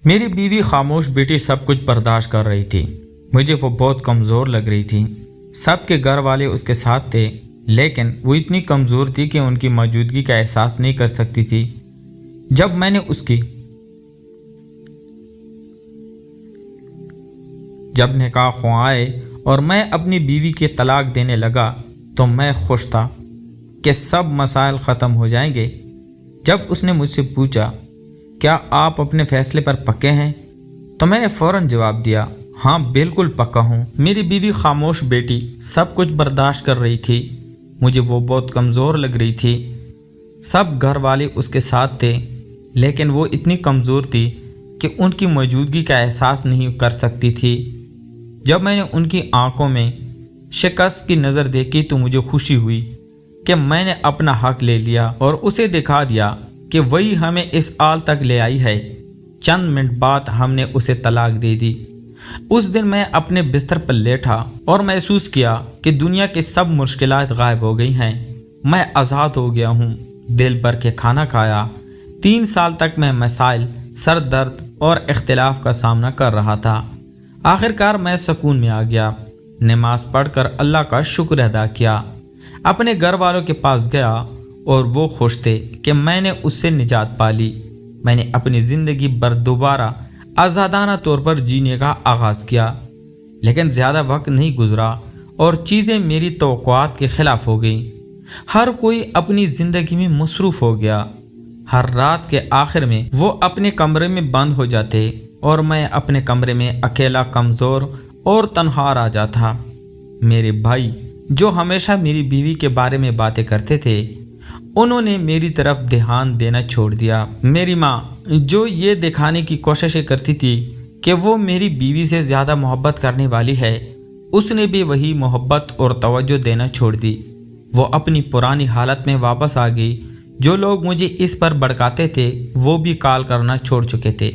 میری بیوی خاموش بیٹی سب کچھ برداشت کر رہی تھی۔ مجھے وہ بہت کمزور لگ رہی تھی۔ سب کے گھر والے اس کے ساتھ تھے، لیکن وہ اتنی کمزور تھی کہ ان کی موجودگی کا احساس نہیں کر سکتی تھی۔ جب نکاح ہو آئے اور میں اپنی بیوی کے طلاق دینے لگا تو میں خوش تھا کہ سب مسائل ختم ہو جائیں گے۔ جب اس نے مجھ سے پوچھا کیا آپ اپنے فیصلے پر پکے ہیں، تو میں نے فوراً جواب دیا ہاں بالکل پکا ہوں۔ میری بیوی خاموش بیٹی سب کچھ برداشت کر رہی تھی۔ مجھے وہ بہت کمزور لگ رہی تھی۔ سب گھر والے اس کے ساتھ تھے، لیکن وہ اتنی کمزور تھی کہ ان کی موجودگی کا احساس نہیں کر سکتی تھی۔ جب میں نے ان کی آنکھوں میں شکست کی نظر دیکھی تو مجھے خوشی ہوئی کہ میں نے اپنا حق لے لیا اور اسے دکھا دیا کہ وہی ہمیں اس حال تک لے آئی ہے۔ چند منٹ بعد ہم نے اسے طلاق دے دی۔ اس دن میں اپنے بستر پر لیٹا اور محسوس کیا کہ دنیا کی سب مشکلات غائب ہو گئی ہیں۔ میں آزاد ہو گیا ہوں۔ دل بھر کے کھانا کھایا۔ 3 سال تک میں مسائل، سر درد اور اختلاف کا سامنا کر رہا تھا۔ آخر کار میں سکون میں آ گیا۔ نماز پڑھ کر اللہ کا شکر ادا کیا۔ اپنے گھر والوں کے پاس گیا اور وہ خوش تھے کہ میں نے اس سے نجات پا لی۔ میں نے اپنی زندگی بھر دوبارہ آزادانہ طور پر جینے کا آغاز کیا، لیکن زیادہ وقت نہیں گزرا اور چیزیں میری توقعات کے خلاف ہو گئیں۔ ہر کوئی اپنی زندگی میں مصروف ہو گیا۔ ہر رات کے آخر میں وہ اپنے کمرے میں بند ہو جاتے اور میں اپنے کمرے میں اکیلا، کمزور اور تنہا رہ جاتا تھا۔ میرے بھائی جو ہمیشہ میری بیوی کے بارے میں باتیں کرتے تھے، انہوں نے میری طرف دھیان دینا چھوڑ دیا۔ میری ماں جو یہ دکھانے کی کوششیں کرتی تھی کہ وہ میری بیوی سے زیادہ محبت کرنے والی ہے، اس نے بھی وہی محبت اور توجہ دینا چھوڑ دی۔ وہ اپنی پرانی حالت میں واپس آ گئی۔ جو لوگ مجھے اس پر بھڑکاتے تھے وہ بھی کال کرنا چھوڑ چکے تھے۔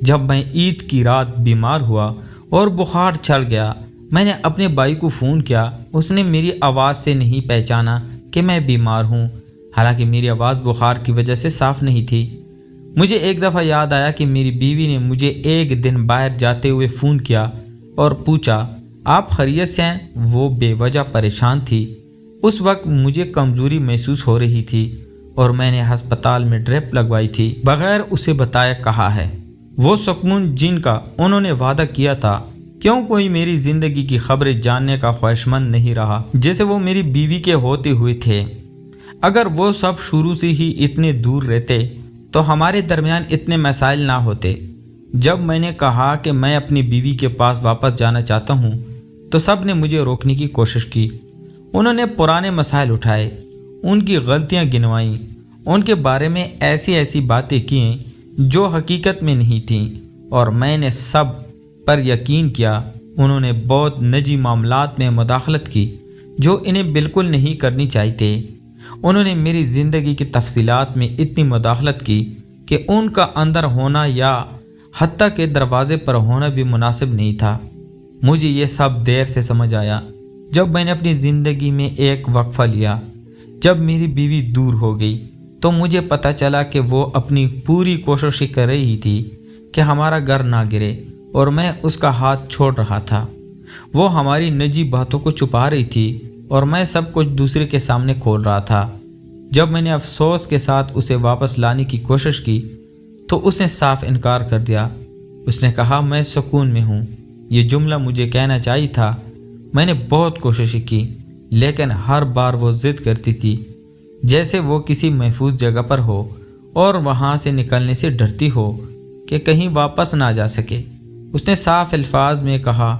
جب میں عید کی رات بیمار ہوا اور بخار چڑھ گیا، میں نے اپنے بھائی کو فون کیا۔ اس نے میری آواز سے نہیں پہچانا کہ میں بیمار ہوں، حالانکہ میری آواز بخار کی وجہ سے صاف نہیں تھی۔ مجھے ایک دفعہ یاد آیا کہ میری بیوی نے مجھے ایک دن باہر جاتے ہوئے فون کیا اور پوچھا آپ خیریت سے ہیں؟ وہ بے وجہ پریشان تھی۔ اس وقت مجھے کمزوری محسوس ہو رہی تھی اور میں نے ہسپتال میں ڈرپ لگوائی تھی بغیر اسے بتائے کہا ہے۔ وہ سکون جن کا انہوں نے وعدہ کیا تھا، کیوں کوئی میری زندگی کی خبریں جاننے کا خواہشمند نہیں رہا جیسے وہ میری بیوی کے ہوتے ہوئے تھے۔ اگر وہ سب شروع سے ہی اتنے دور رہتے تو ہمارے درمیان اتنے مسائل نہ ہوتے۔ جب میں نے کہا کہ میں اپنی بیوی کے پاس واپس جانا چاہتا ہوں تو سب نے مجھے روکنے کی کوشش کی۔ انہوں نے پرانے مسائل اٹھائے، ان کی غلطیاں گنوائیں، ان کے بارے میں ایسی باتیں کیں جو حقیقت میں نہیں تھیں، اور میں نے سب پر یقین کیا۔ انہوں نے بہت نجی معاملات میں مداخلت کی جو انہیں بالکل نہیں کرنی چاہیے۔ انہوں نے میری زندگی کی تفصیلات میں اتنی مداخلت کی کہ ان کا اندر ہونا یا حتیٰ کہ دروازے پر ہونا بھی مناسب نہیں تھا۔ مجھے یہ سب دیر سے سمجھ آیا جب میں نے اپنی زندگی میں ایک وقفہ لیا۔ جب میری بیوی دور ہو گئی تو مجھے پتہ چلا کہ وہ اپنی پوری کوشش کر رہی تھی کہ ہمارا گھر نہ گرے، اور میں اس کا ہاتھ چھوڑ رہا تھا۔ وہ ہماری نجی باتوں کو چھپا رہی تھی اور میں سب کچھ دوسرے کے سامنے کھول رہا تھا۔ جب میں نے افسوس کے ساتھ اسے واپس لانے کی کوشش کی تو اس نے صاف انکار کر دیا۔ اس نے کہا میں سکون میں ہوں۔ یہ جملہ مجھے کہنا چاہیے تھا۔ میں نے بہت کوششیں کی، لیکن ہر بار وہ ضد کرتی تھی جیسے وہ کسی محفوظ جگہ پر ہو اور وہاں سے نکلنے سے ڈرتی ہو کہ کہیں واپس نہ جا سکے۔ اس نے صاف الفاظ میں کہا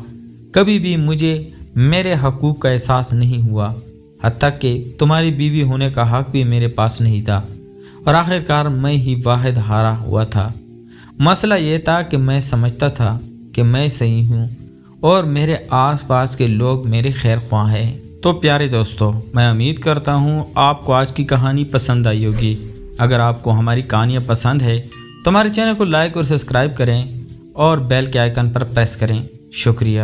کبھی بھی مجھے میرے حقوق کا احساس نہیں ہوا، حتیٰ کہ تمہاری بیوی ہونے کا حق بھی میرے پاس نہیں تھا، اور آخر کار میں ہی واحد ہارا ہوا تھا۔ مسئلہ یہ تھا کہ میں سمجھتا تھا کہ میں صحیح ہوں اور میرے آس پاس کے لوگ میرے خیر خواہ ہیں۔ تو پیارے دوستو، میں امید کرتا ہوں آپ کو آج کی کہانی پسند آئی ہوگی۔ اگر آپ کو ہماری کہانیاں پسند ہے تو ہمارے چینل کو لائک اور سبسکرائب کریں اور بیل کے آئیکن پر پریس کریں۔ شکریہ۔